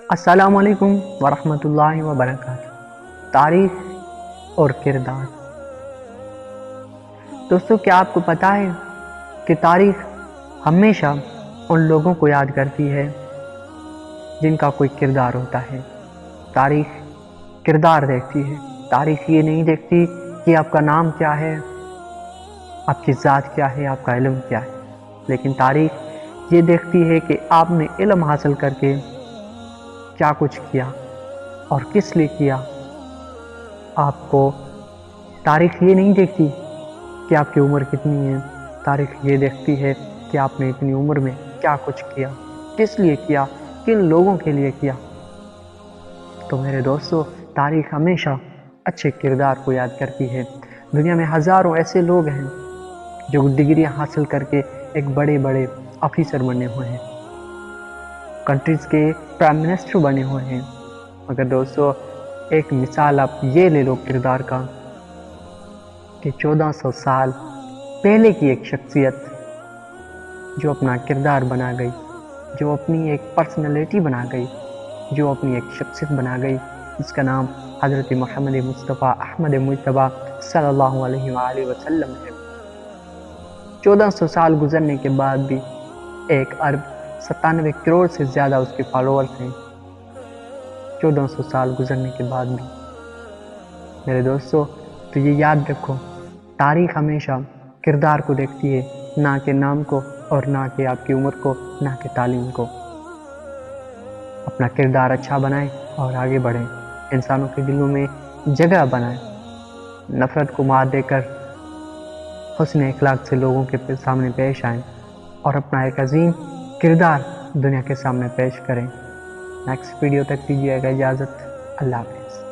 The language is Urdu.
السلام علیکم ورحمۃ اللہ وبرکاتہ۔ تاریخ اور کردار۔ دوستو، کیا آپ کو پتہ ہے کہ تاریخ ہمیشہ ان لوگوں کو یاد کرتی ہے جن کا کوئی کردار ہوتا ہے۔ تاریخ کردار دیکھتی ہے۔ تاریخ یہ نہیں دیکھتی کہ آپ کا نام کیا ہے، آپ کی ذات کیا ہے، آپ کا علم کیا ہے، لیکن تاریخ یہ دیکھتی ہے کہ آپ نے علم حاصل کر کے کیا کچھ کیا اور کس لیے کیا۔ آپ کو تاریخ یہ نہیں دیکھتی کہ آپ کی عمر کتنی ہے، تاریخ یہ دیکھتی ہے کہ آپ نے اتنی عمر میں کیا کچھ کیا، کس لیے کیا، کن لوگوں کے لیے کیا۔ تو میرے دوستو، تاریخ ہمیشہ اچھے کردار کو یاد کرتی ہے۔ دنیا میں ہزاروں ایسے لوگ ہیں جو ڈگریاں حاصل کر کے ایک بڑے بڑے آفیسر بنے ہوئے ہیں، کنٹریز کے پرائم منسٹر بنے ہوئے ہیں، مگر دوستو ایک مثال آپ یہ لے لو کردار کا کہ 1400 سال پہلے کی ایک شخصیت جو اپنا کردار بنا گئی، جو اپنی ایک پرسنالٹی بنا گئی، جو اپنی ایک شخصیت بنا گئی، جس کا نام حضرت محمد مصطفیٰ احمد مجتبیٰ صلی اللہ علیہ وآلہ وسلم ہے۔ 1400 سال گزرنے کے بعد بھی 1 ارب 97 کروڑ سے زیادہ اس کے فالوورز ہیں۔ 1400 سال گزرنے کے بعد بھی میرے دوستو، تو یہ یاد رکھو، تاریخ ہمیشہ کردار کو دیکھتی ہے، نہ کہ نام کو، اور نہ کہ آپ کی عمر کو، نہ کہ تعلیم کو۔ اپنا کردار اچھا بنائیں اور آگے بڑھیں، انسانوں کے دلوں میں جگہ بنائیں، نفرت کو مار دے کر حسن اخلاق سے لوگوں کے سامنے پیش آئیں اور اپنا ایک عظیم کردار دنیا کے سامنے پیش کریں۔ نیکسٹ ویڈیو تک دیجیے گا اجازت۔ اللہ حافظ۔